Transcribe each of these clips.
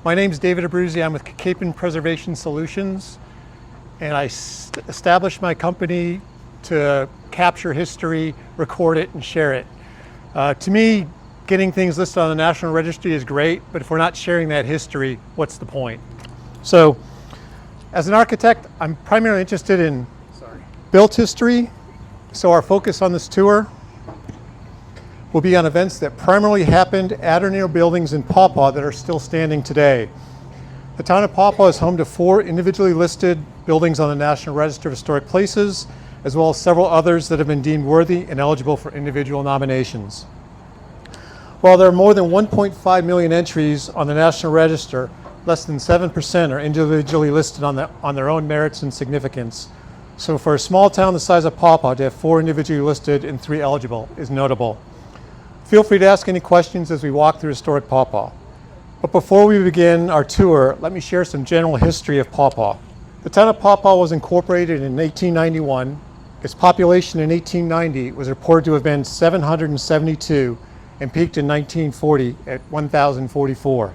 My name is David Abruzzi. I'm with Capon Preservation Solutions, and I established my company to capture history, record it, and share it. To me, getting things listed on the National Registry is great, but if we're not sharing that history, what's the point? So, as an architect, I'm primarily interested in built history, so our focus on this tour will be on events that primarily happened at or near buildings in Paw Paw that are still standing today. The town of Paw Paw is home to 4 individually listed buildings on the National Register of Historic Places, as well as several others that have been deemed worthy and eligible for individual nominations. While there are more than 1.5 million entries on the National Register, less than 7% are individually listed on their own merits and significance. So for a small town the size of Paw Paw to have 4 individually listed and 3 eligible is notable. Feel free to ask any questions as we walk through historic Paw Paw. But before we begin our tour, let me share some general history of Paw Paw. The town of Paw Paw was incorporated in 1891. Its population in 1890 was reported to have been 772 and peaked in 1940 at 1,044.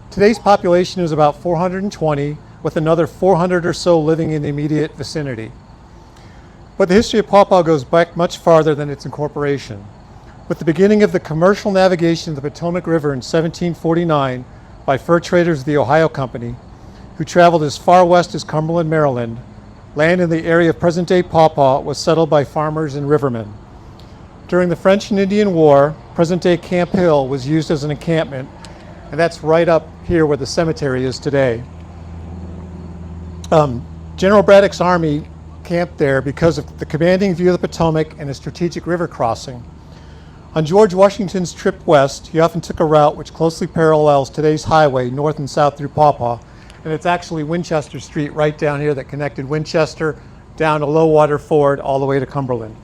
Today's population is about 420, with another 400 or so living in the immediate vicinity. But the history of Paw Paw goes back much farther than its incorporation. With the beginning of the commercial navigation of the Potomac River in 1749 by fur traders of the Ohio Company, who traveled as far west as Cumberland, Maryland, land in the area of present-day Paw Paw was settled by farmers and rivermen. During the French and Indian War, present-day Camp Hill was used as an encampment, and that's right up here where the cemetery is today. General Braddock's army camped there because of the commanding view of the Potomac and a strategic river crossing. On George Washington's trip west, he often took a route which closely parallels today's highway north and south through Paw Paw, and it's actually Winchester Street right down here that connected Winchester down to Low-Water Ford all the way to Cumberland.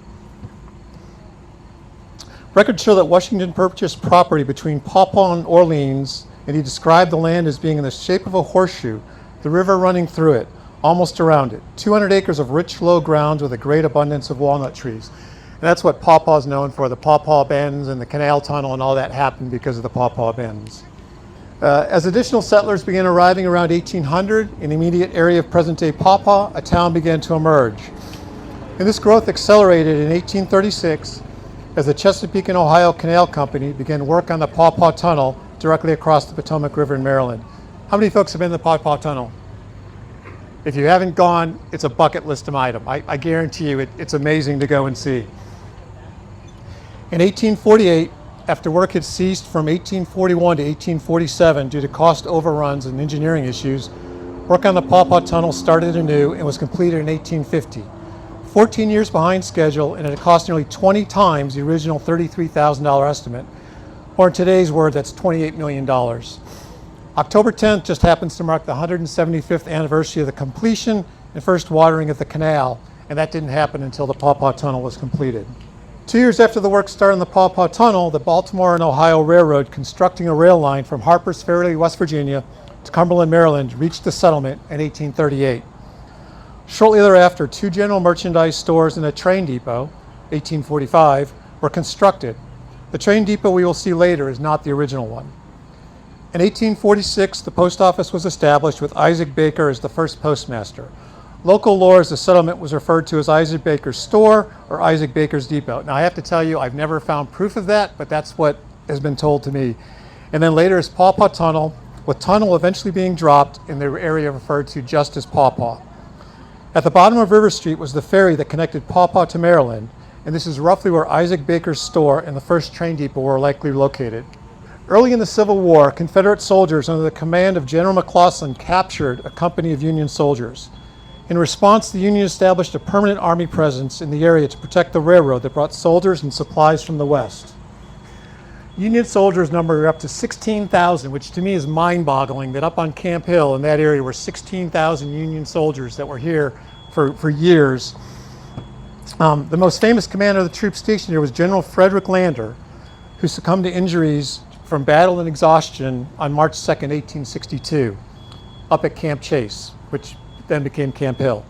Records show that Washington purchased property between Paw Paw and Orleans, and he described the land as being in the shape of a horseshoe, the river running through it, almost around it. 200 acres of rich, low ground with a great abundance of walnut trees. And that's what Paw Paw is known for. The Paw Paw Bends and the canal tunnel and all that happened because of the Paw Paw Bends. As additional settlers began arriving around 1800 in the immediate area of present-day Paw Paw, a town began to emerge. And this growth accelerated in 1836 as the Chesapeake and Ohio Canal Company began work on the Paw Paw Tunnel directly across the Potomac River in Maryland. How many folks have been to the Paw Paw Tunnel? If you haven't gone, it's a bucket list item. I guarantee you it's amazing to go and see. In 1848, after work had ceased from 1841 to 1847 due to cost overruns and engineering issues, work on the Paw Paw Tunnel started anew and was completed in 1850. 14 years behind schedule, and it cost nearly 20 times the original $33,000 estimate, or in today's word, that's $28 million. October 10th just happens to mark the 175th anniversary of the completion and first watering of the canal, and that didn't happen until the Paw Paw Tunnel was completed. 2 years after the work started on the Paw Paw Tunnel, the Baltimore and Ohio Railroad, constructing a rail line from Harpers Ferry, West Virginia to Cumberland, Maryland, reached the settlement in 1838. Shortly thereafter, 2 general merchandise stores and a train depot, 1845, were constructed. The train depot we will see later is not the original one. In 1846, the post office was established with Isaac Baker as the first postmaster. Local lore, as the settlement was referred to as Isaac Baker's store or Isaac Baker's depot. Now I have to tell you, I've never found proof of that, but that's what has been told to me. And then later is Paw Paw Tunnel, with tunnel eventually being dropped in the area referred to just as Paw Paw. At the bottom of River Street was the ferry that connected Paw Paw to Maryland, and this is roughly where Isaac Baker's store and the first train depot were likely located. Early in the Civil War, Confederate soldiers under the command of General McClellan captured a company of Union soldiers. In response, the Union established a permanent army presence in the area to protect the railroad that brought soldiers and supplies from the west. Union soldiers numbered up to 16,000, which to me is mind-boggling that up on Camp Hill in that area were 16,000 Union soldiers that were here for years. The most famous commander of the troops stationed here was General Frederick Lander, who succumbed to injuries from battle and exhaustion on March 2nd, 1862, up at Camp Chase, which then became Camp Hill.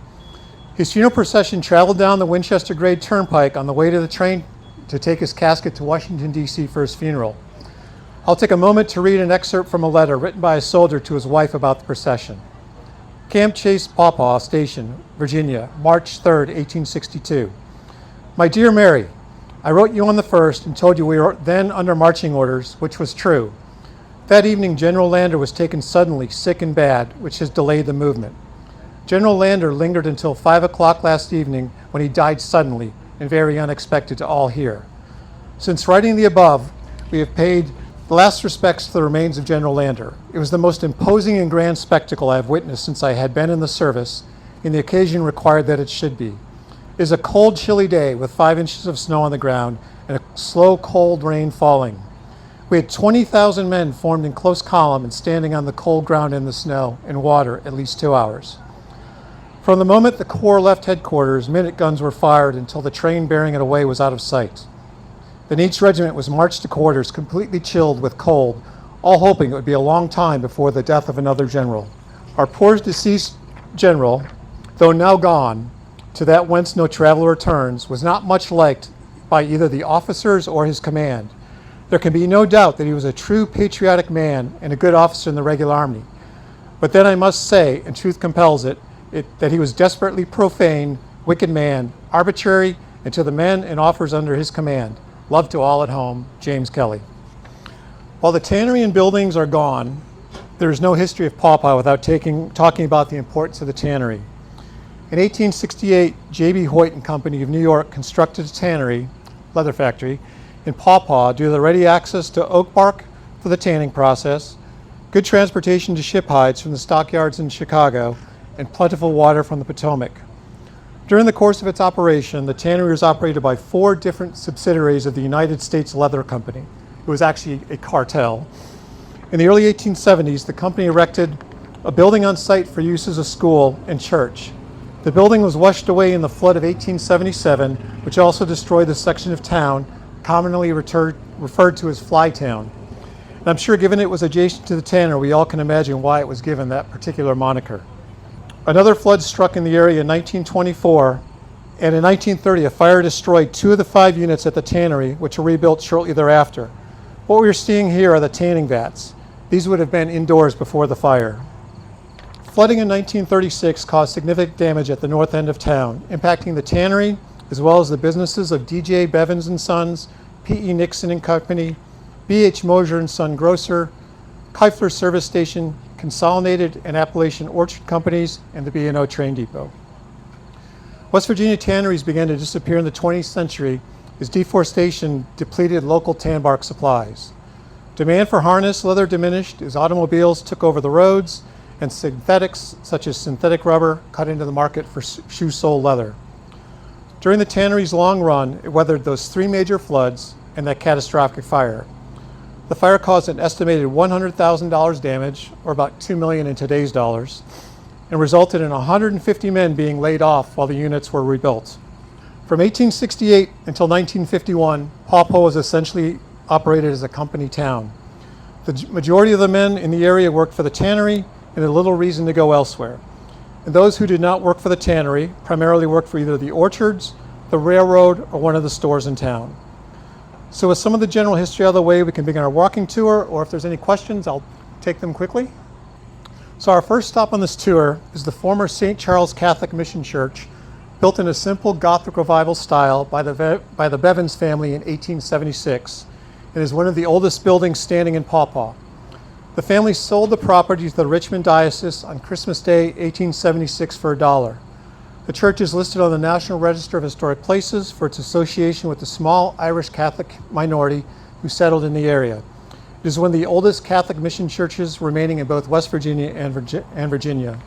His funeral procession traveled down the Winchester Grade Turnpike on the way to the train to take his casket to Washington, D.C. for his funeral. I'll take a moment to read an excerpt from a letter written by a soldier to his wife about the procession. Camp Chase, Paw Paw Station, Virginia, March 3rd, 1862. My dear Mary, I wrote you on the 1st and told you we were then under marching orders, which was true. That evening, General Lander was taken suddenly sick and bad, which has delayed the movement. General Lander lingered until 5 o'clock last evening when he died suddenly and very unexpected to all here. Since writing the above, we have paid the last respects to the remains of General Lander. It was the most imposing and grand spectacle I have witnessed since I had been in the service, and the occasion required that it should be. It is a cold, chilly day with 5 inches of snow on the ground and a slow, cold rain falling. We had 20,000 men formed in close column and standing on the cold ground in the snow and water at least 2 hours. From the moment the Corps left headquarters, minute guns were fired until the train bearing it away was out of sight. Then each regiment was marched to quarters, completely chilled with cold, all hoping it would be a long time before the death of another general. Our poor deceased general, though now gone, to that whence no traveler returns, was not much liked by either the officers or his command. There can be no doubt that he was a true patriotic man and a good officer in the regular army. But then I must say, and truth compels it, that he was desperately profane, wicked man, arbitrary, and to the men and officers under his command. Love to all at home, James Kelly. While the tannery and buildings are gone, there is no history of Pawpaw without talking about the importance of the tannery. In 1868, J.B. Hoyt and Company of New York constructed a tannery, leather factory, in Pawpaw due to the ready access to oak bark for the tanning process, good transportation to ship hides from the stockyards in Chicago, and plentiful water from the Potomac. During the course of its operation, the tannery was operated by 4 different subsidiaries of the United States Leather Company. It was actually a cartel. In the early 1870s, the company erected a building on site for use as a school and church. The building was washed away in the flood of 1877, which also destroyed the section of town commonly referred to as Flytown. And I'm sure given it was adjacent to the tannery, we all can imagine why it was given that particular moniker. Another flood struck in the area in 1924, and in 1930 a fire destroyed 2 of the 5 units at the tannery, which were rebuilt shortly thereafter. What we're seeing here are the tanning vats. These would have been indoors before the fire. Flooding in 1936 caused significant damage at the north end of town, impacting the tannery as well as the businesses of D.J. Bevins and Sons, P.E. Nixon and Company, B.H. Mosier and Son Grocer, Keifler Service Station, Consolidated and Appalachian Orchard Companies, and the B&O Train Depot. West Virginia tanneries began to disappear in the 20th century as deforestation depleted local tan bark supplies. Demand for harness leather diminished as automobiles took over the roads and synthetics such as synthetic rubber cut into the market for shoe sole leather. During the tannery's long run, it weathered those 3 major floods and that catastrophic fire. The fire caused an estimated $100,000 damage, or about $2 million in today's dollars, and resulted in 150 men being laid off while the units were rebuilt. From 1868 until 1951, Pawpaw was essentially operated as a company town. The majority of the men in the area worked for the tannery and had little reason to go elsewhere. And those who did not work for the tannery primarily worked for either the orchards, the railroad, or one of the stores in town. So with some of the general history out of the way, we can begin our walking tour, or if there's any questions, I'll take them quickly. So our first stop on this tour is the former St. Charles Catholic Mission Church, built in a simple Gothic Revival style by the Bevins family in 1876, and is one of the oldest buildings standing in Pawpaw. The family sold the property to the Richmond Diocese on Christmas Day, 1876 for $1. The church is listed on the National Register of Historic Places for its association with the small Irish Catholic minority who settled in the area. It is one of the oldest Catholic mission churches remaining in both West Virginia and Virginia.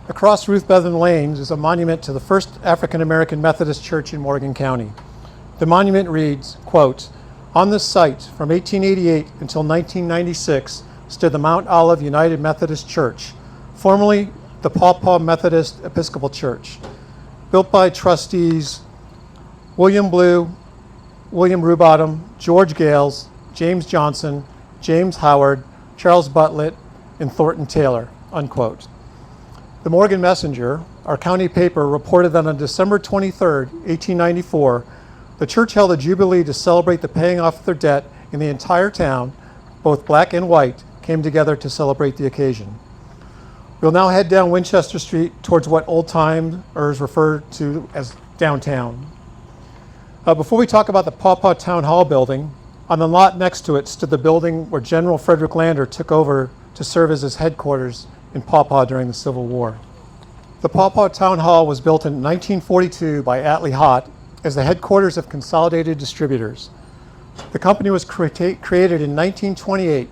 Across Ruth Bevan Lanes is a monument to the first African-American Methodist church in Morgan County. The monument reads, quote, "On this site from 1888 until 1996 stood the Mount Olive United Methodist Church, formerly the Paw Paw Methodist Episcopal Church, built by trustees William Blue, William Rubottom, George Gales, James Johnson, James Howard, Charles Butlett, and Thornton Taylor," unquote. The Morgan Messenger, our county paper, reported that on December 23, 1894, the church held a jubilee to celebrate the paying off of their debt in the entire town both black and white, came together to celebrate the occasion. We'll now head down Winchester Street towards what old-timers refer to as downtown. Before we talk about the Paw Paw Town Hall building, on the lot next to it stood the building where General Frederick Lander took over to serve as his headquarters in Paw Paw during the Civil War. The Paw Paw Town Hall was built in 1942 by Atlee Hott as the headquarters of Consolidated Distributors. The company was created in 1928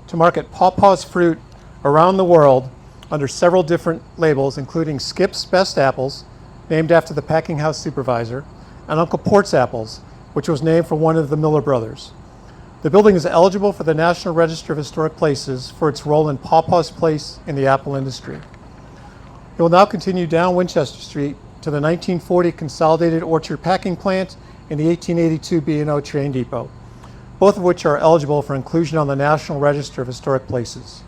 to market Paw Paw's fruit around the world under several different labels, including Skip's Best Apples, named after the packing house supervisor, and Uncle Port's Apples, which was named for one of the Miller brothers. The building is eligible for the National Register of Historic Places for its role in Paw Paw's place in the apple industry. We will now continue down Winchester Street to the 1940 Consolidated Orchard Packing Plant and the 1882 B&O Train Depot, both of which are eligible for inclusion on the National Register of Historic Places.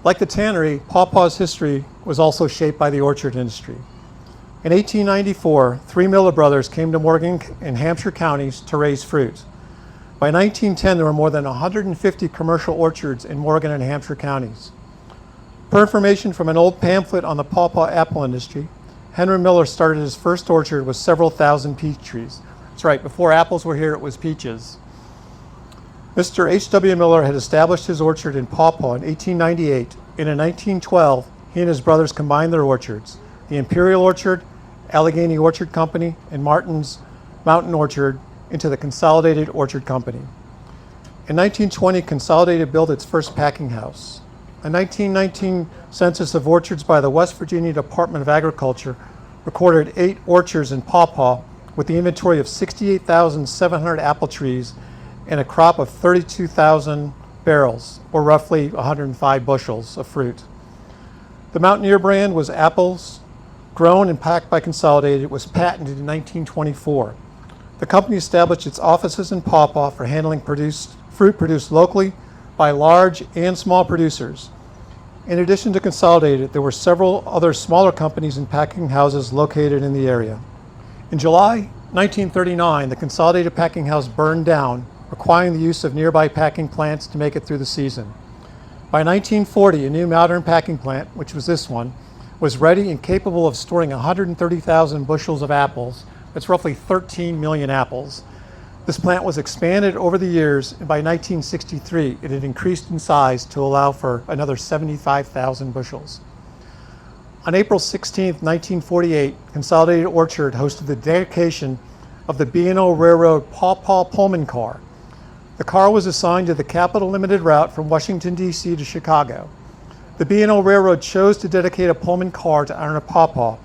Like the tannery, Paw Paw's history was also shaped by the orchard industry. In 1894, three Miller brothers came to Morgan and Hampshire counties to raise fruit. By 1910, there were more than 150 commercial orchards in Morgan and Hampshire counties. Per information from an old pamphlet on the Paw Paw apple industry, Henry Miller started his first orchard with several thousand peach trees. That's right, before apples were here, it was peaches. Mr. H.W. Miller had established his orchard in Paw Paw in 1898, and in 1912, he and his brothers combined their orchards, the Imperial Orchard, Allegheny Orchard Company, and Martin's Mountain Orchard, into the Consolidated Orchard Company. In 1920, Consolidated built its first packing house. A 1919 census of orchards by the West Virginia Department of Agriculture recorded 8 orchards in Paw Paw with the inventory of 68,700 apple trees and a crop of 32,000 barrels, or roughly 105 bushels of fruit. The Mountaineer brand was apples grown and packed by Consolidated. It was patented in 1924. The company established its offices in Paw Paw for handling fruit produced locally by large and small producers. In addition to Consolidated, there were several other smaller companies and packing houses located in the area. In July 1939, the Consolidated packing house burned down, requiring the use of nearby packing plants to make it through the season. By 1940, a new modern packing plant, which was this one, was ready and capable of storing 130,000 bushels of apples. That's roughly 13 million apples. This plant was expanded over the years, and by 1963, it had increased in size to allow for another 75,000 bushels. On April 16, 1948, Consolidated Orchard hosted the dedication of the B&O Railroad Paw Paw Pullman car. The car was assigned to the Capital Limited route from Washington, D.C. to Chicago. The B&O Railroad chose to dedicate a Pullman car to honor Paw Paw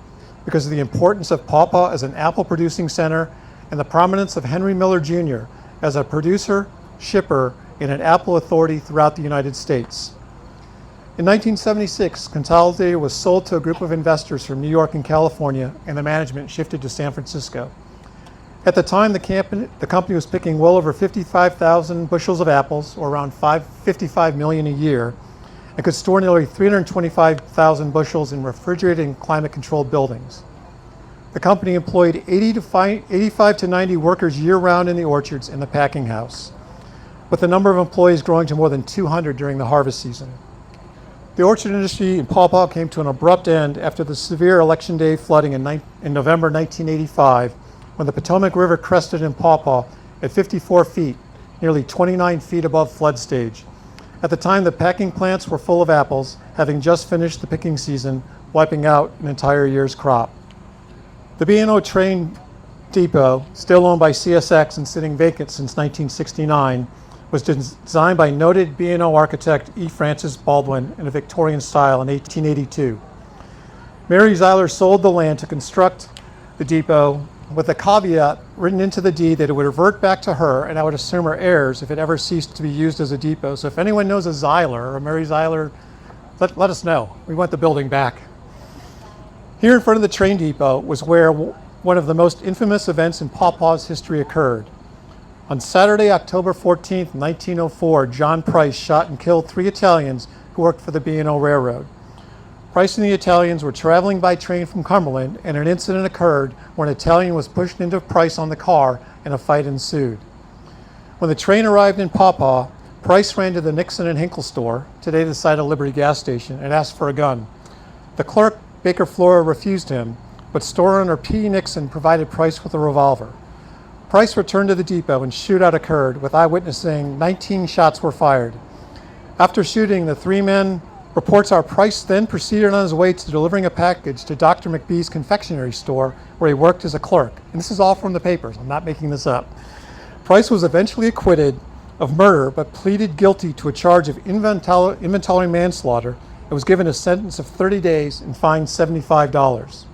because of the importance of Paw Paw as an apple producing center and the prominence of Henry Miller Jr. as a producer, shipper, and an apple authority throughout the United States. In 1976, Consolidated was sold to a group of investors from New York and California, and the management shifted to San Francisco. At the time, the company was picking well over 55,000 bushels of apples, or around 55 million a year, and could store nearly 325,000 bushels in refrigerated and climate-controlled buildings. The company employed 85 to 90 workers year-round in the orchards and the packing house, with the number of employees growing to more than 200 during the harvest season. The orchard industry in Paw Paw came to an abrupt end after the severe Election Day flooding in November 1985, when the Potomac River crested in Paw Paw at 54 feet, nearly 29 feet above flood stage. At the time, the packing plants were full of apples, having just finished the picking season, wiping out an entire year's crop. The B&O Train Depot, still owned by CSX and sitting vacant since 1969, was designed by noted B&O architect E. Francis Baldwin in a Victorian style in 1882. Mary Zeiler sold the land to construct the depot with a caveat written into the deed that it would revert back to her, and I would assume her heirs, if it ever ceased to be used as a depot. So if anyone knows a Zeiler or Mary Zeiler, let us know. We want the building back. Here in front of the train depot was where one of the most infamous events in Paw Paw's history occurred. On Saturday, October 14th, 1904, John Price shot and killed 3 Italians who worked for the B&O Railroad. Price and the Italians were traveling by train from Cumberland, and an incident occurred where an Italian was pushed into Price on the car and a fight ensued. When the train arrived in Paw Paw, Price ran to the Nixon and Hinkle store, today the site of Liberty gas station, and asked for a gun. The clerk, Baker Flora, refused him, but store owner P. Nixon provided Price with a revolver. Price returned to the depot and shootout occurred, with eyewitnesses saying 19 shots were fired. After shooting the three men, reports are Price then proceeded on his way to delivering a package to Dr. McBee's confectionery store, where he worked as a clerk. And this is all from the papers. I'm not making this up. Price was eventually acquitted of murder, but pleaded guilty to a charge of involuntary manslaughter and was given a sentence of 30 days and fined $75.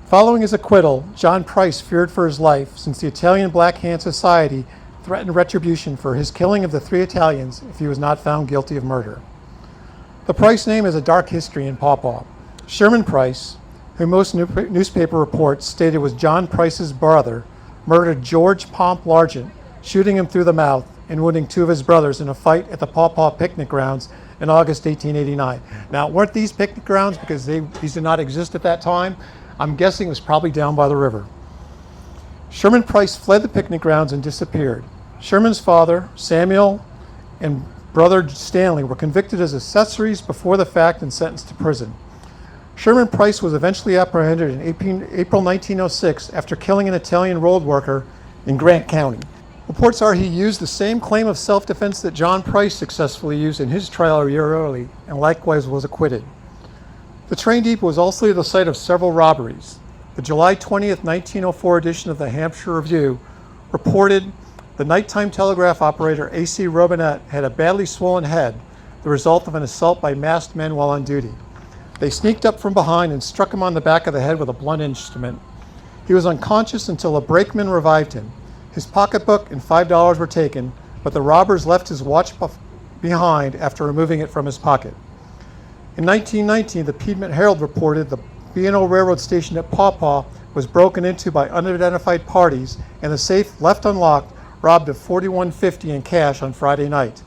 Following his acquittal, John Price feared for his life, since the Italian Black Hand Society threatened retribution for his killing of the three Italians if he was not found guilty of murder. The Price name has a dark history in Paw Paw. Sherman Price, who most newspaper reports stated was John Price's brother, murdered George Pomp Largent, shooting him through the mouth and wounding two of his brothers in a fight at the Paw Paw picnic grounds in August 1889. Now, weren't these picnic grounds because these did not exist at that time? I'm guessing it was probably down by the river. Sherman Price fled the picnic grounds and disappeared. Sherman's father, Samuel, and brother Stanley were convicted as accessories before the fact and sentenced to prison. Sherman Price was eventually apprehended in April 1906 after killing an Italian road worker in Grant County. Reports are he used the same claim of self-defense that John Price successfully used in his trial a year early, and likewise was acquitted. The train depot was also the site of several robberies. The July 20th, 1904 edition of the Hampshire Review reported the nighttime telegraph operator A.C. Robinette had a badly swollen head, the result of an assault by masked men while on duty. They sneaked up from behind and struck him on the back of the head with a blunt instrument. He was unconscious until a brakeman revived him. His pocketbook and $5 were taken, but the robbers left his watch behind after removing it from his pocket. In 1919, the Piedmont Herald reported the B&O Railroad station at Paw Paw was broken into by unidentified parties, and the safe, left unlocked, robbed of $41.50 in cash on Friday night.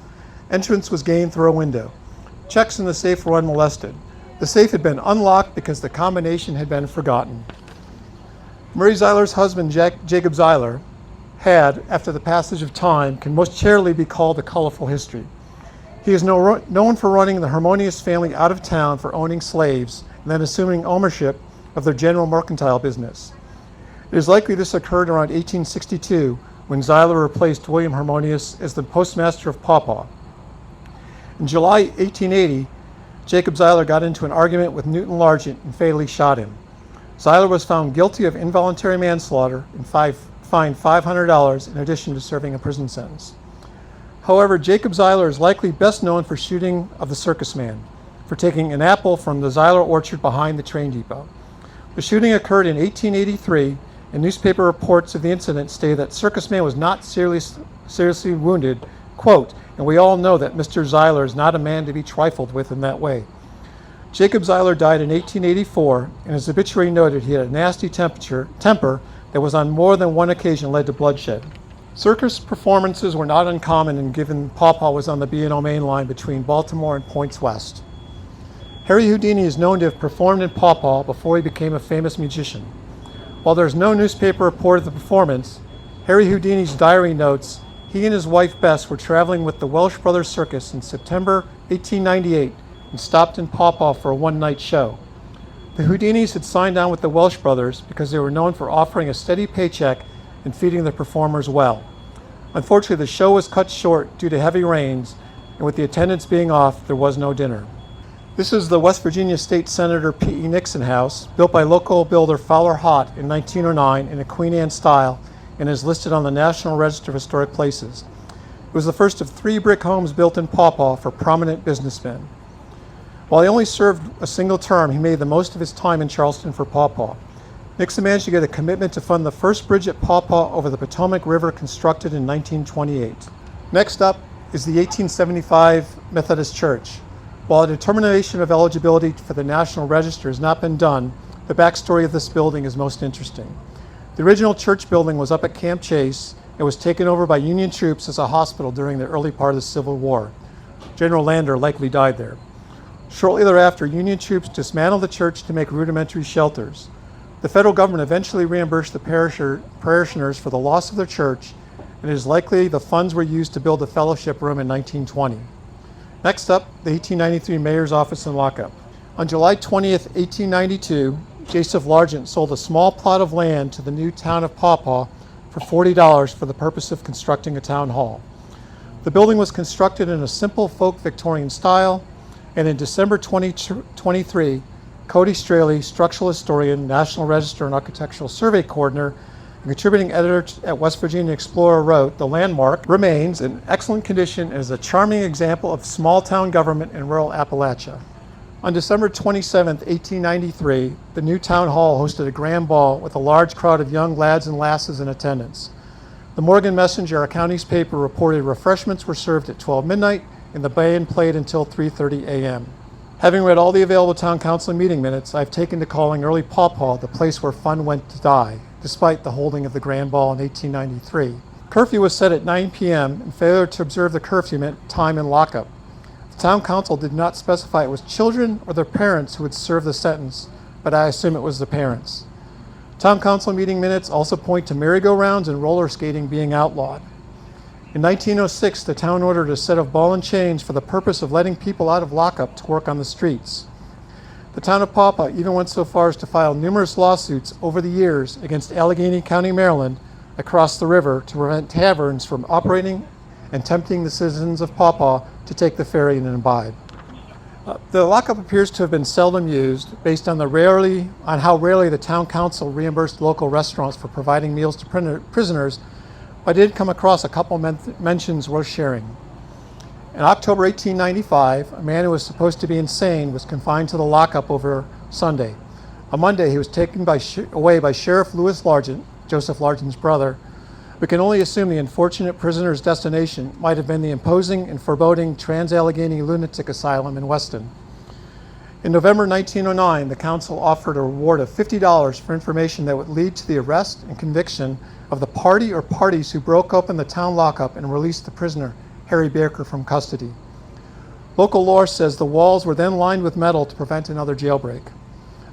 Entrance was gained through a window. Checks in the safe were unmolested. The safe had been unlocked because the combination had been forgotten. Murray Zeiler's husband, Jacob Zeiler, had, after the passage of time, can most charitably be called a colorful history. He is known for running the Harmonious family out of town for owning slaves and then assuming ownership of their general mercantile business. It is likely this occurred around 1862 when Zeiler replaced William Harmonious as the postmaster of Paw Paw. In July 1880, Jacob Zeiler got into an argument with Newton Largent and fatally shot him. Zeiler was found guilty of involuntary manslaughter and fined $500 in addition to serving a prison sentence. However, Jacob Zeiler is likely best known for shooting of the circus man, for taking an apple from the Zeiler orchard behind the train depot. The shooting occurred in 1883, and newspaper reports of the incident stated that circus man was not seriously wounded, quote, and we all know that Mr. Zeiler is not a man to be trifled with in that way. Jacob Zeiler died in 1884, and his obituary noted he had a nasty temper that was on more than one occasion led to bloodshed. Circus performances were not uncommon, and given Paw Paw was on the B&O main line between Baltimore and Points West. Harry Houdini is known to have performed in Paw Paw before he became a famous musician. While there is no newspaper report of the performance, Harry Houdini's diary notes he and his wife Bess were traveling with the Welsh Brothers Circus in September 1898 and stopped in Paw Paw for a one-night show. The Houdinis had signed on with the Welsh Brothers because they were known for offering a steady paycheck and feeding their performers well. Unfortunately, the show was cut short due to heavy rains, and with the attendance being off, there was no dinner. This is the West Virginia State Senator P.E. Nixon House, built by local builder Fowler Hott in 1909 in a Queen Anne style, and is listed on the National Register of Historic Places. It was the first of 3 brick homes built in Paw Paw for prominent businessmen. While he only served a single term, he made the most of his time in Charleston for Paw Paw. Nixon managed to get a commitment to fund the first bridge at Paw Paw over the Potomac River constructed in 1928. Next up is the 1875 Methodist Church. While a determination of eligibility for the National Register has not been done, the backstory of this building is most interesting. The original church building was up at Camp Chase and was taken over by Union troops as a hospital during the early part of the Civil War. General Lander likely died there. Shortly thereafter, Union troops dismantled the church to make rudimentary shelters. The federal government eventually reimbursed the parishioners for the loss of their church, and it is likely the funds were used to build the fellowship room in 1920. Next up, the 1893 Mayor's Office and Lockup. On July 20th, 1892, Joseph Largent sold a small plot of land to the new town of Paw Paw for $40 for the purpose of constructing a town hall. The building was constructed in a simple folk Victorian style, and in December 2023, Cody Straley, structural historian, National Register and Architectural Survey Coordinator, and contributing editor at West Virginia Explorer, wrote, "The landmark remains in excellent condition and is a charming example of small town government in rural Appalachia." On December 27, 1893, the new town hall hosted a grand ball with a large crowd of young lads and lasses in attendance. The Morgan Messenger, our county's paper, reported refreshments were served at 12 midnight and the band played until 3:30 a.m. Having read all the available town council meeting minutes, I've taken to calling early Pawpaw the place where fun went to die, despite the holding of the grand ball in 1893. Curfew was set at 9 p.m. and failure to observe the curfew meant time in lockup. The town council did not specify it was children or their parents who would serve the sentence, but I assume it was the parents. Town council meeting minutes also point to merry-go-rounds and roller skating being outlawed. In 1906, the town ordered a set of ball and chains for the purpose of letting people out of lockup to work on the streets. The town of Pawpaw even went so far as to file numerous lawsuits over the years against Allegheny County, Maryland, across the river to prevent taverns from operating and tempting the citizens of Pawpaw to take the ferry and imbibe. The lockup appears to have been seldom used, based on how rarely the town council reimbursed local restaurants for providing meals to prisoners, but I did come across a couple mentions worth sharing. In October 1895, a man who was supposed to be insane was confined to the lockup over Sunday. On Monday, he was taken away by Sheriff Lewis Largent, Joseph Largent's brother. We can only assume the unfortunate prisoner's destination might have been the imposing and foreboding Trans-Allegheny Lunatic Asylum in Weston. In November 1909, the council offered a reward of $50 for information that would lead to the arrest and conviction of the party or parties who broke open the town lockup and released the prisoner, Harry Baker, from custody. Local lore says the walls were then lined with metal to prevent another jailbreak.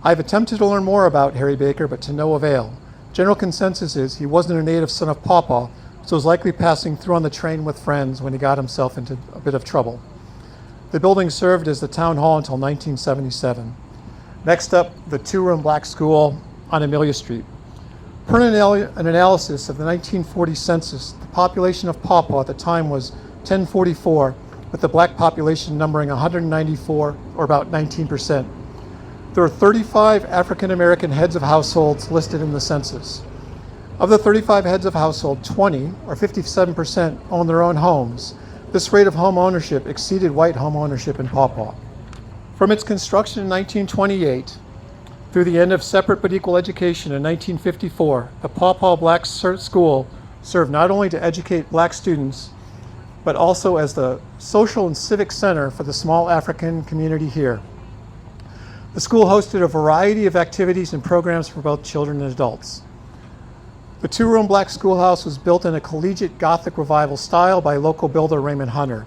I've attempted to learn more about Harry Baker, but to no avail. General consensus is he wasn't a native son of Pawpaw, so was likely passing through on the train with friends when he got himself into a bit of trouble. The building served as the town hall until 1977. Next up, the two-room black school on Amelia Street. Per an analysis of the 1940 census, the population of Pawpaw at the time was 1044, with the black population numbering 194, or about 19%. There are 35 African American heads of households listed in the census. Of the 35 heads of household, 20, or 57%, own their own homes. This rate of home ownership exceeded white home ownership in Pawpaw. From its construction in 1928 through the end of separate but equal education in 1954, the Pawpaw Black School served not only to educate black students, but also as the social and civic center for the small African community here. The school hosted a variety of activities and programs for both children and adults. The two-room black schoolhouse was built in a collegiate Gothic revival style by local builder Raymond Hunter.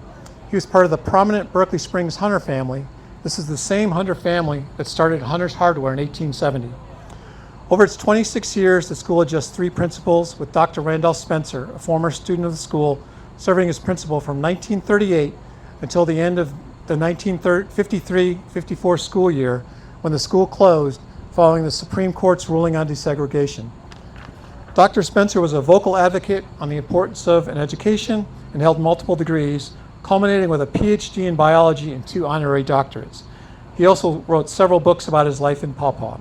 He was part of the prominent Berkeley Springs Hunter family. This is the same Hunter family that started Hunter's Hardware in 1870. Over its 26 years, the school had just 3 principals, with Dr. Randolph Spencer, a former student of the school, serving as principal from 1938 until the end of the 1953-54 school year, when the school closed following the Supreme Court's ruling on desegregation. Dr. Spencer was a vocal advocate on the importance of an education and held multiple degrees, culminating with a PhD in biology and 2 honorary doctorates. He also wrote several books about his life in Pawpaw.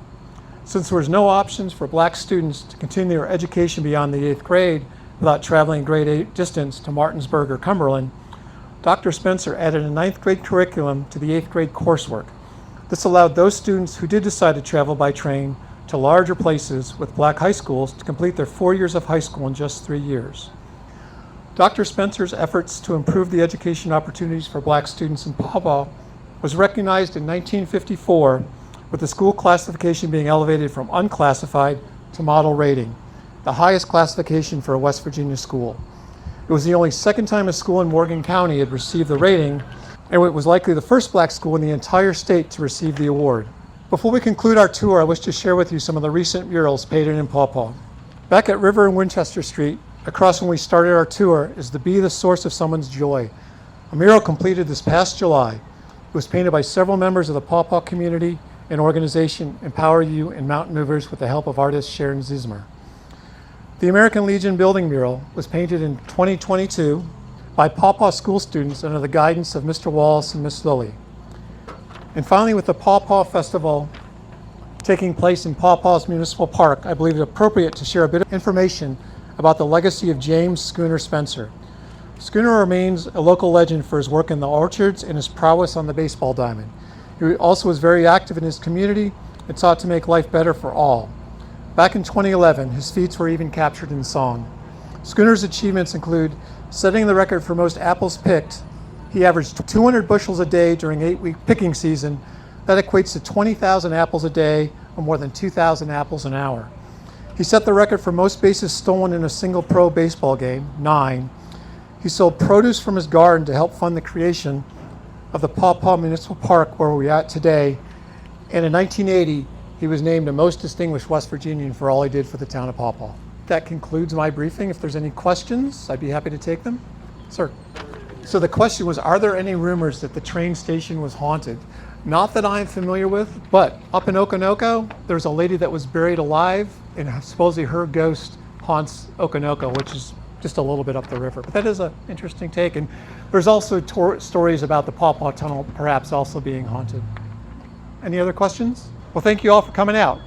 Since there was no options for black students to continue their education beyond the 8th grade without traveling grade 8 distance to Martinsburg or Cumberland, Dr. Spencer added a 9th grade curriculum to the 8th grade coursework. This allowed those students who did decide to travel by train to larger places with black high schools to complete their 4 years of high school in just 3 years. Dr. Spencer's efforts to improve the education opportunities for black students in Pawpaw was recognized in 1954, with the school classification being elevated from unclassified to model rating, the highest classification for a West Virginia school. It was the only second time a school in Morgan County had received the rating, and it was likely the first black school in the entire state to receive the award. Before we conclude our tour, I wish to share with you some of the recent murals painted in Pawpaw. Back at River and Winchester Street, across when we started our tour is to be the source of someone's joy. A mural completed this past July. It was painted by several members of the Paw Paw community and organization Empower You and Mountain Movers with the help of artist Sharon Zismer. The American Legion building mural was painted in 2022 by Paw Paw school students under the guidance of Mr. Wallace and Miss Lilly. And finally, with the Paw Paw Festival taking place in Paw Paw's Municipal Park, I believe it appropriate to share a bit of information about the legacy of James Schooner Spencer. Schooner remains a local legend for his work in the orchards and his prowess on the baseball diamond. He also was very active in his community and sought to make life better for all. Back in 2011, his feats were even captured in song. Schooner's achievements include setting the record for most apples picked. He averaged 200 bushels a day during 8-week picking season. That equates to 20,000 apples a day, or more than 2,000 apples an hour. He set the record for most bases stolen in a single pro baseball game, 9. He sold produce from his garden to help fund the creation of the Paw Paw Municipal Park where we're at today. And in 1980, he was named a most distinguished West Virginian for all he did for the town of Paw Paw. That concludes my briefing. If there's any questions, I'd be happy to take them. Sir. So the question was, are there any rumors that the train station was haunted? Not that I'm familiar with, but up in Okonoko, there's a lady that was buried alive, and supposedly her ghost haunts Okonoko, which is just a little bit up the river. But that is an interesting take. And there's also stories about the Paw Paw Tunnel perhaps also being haunted. Any other questions? Well, thank you all for coming out.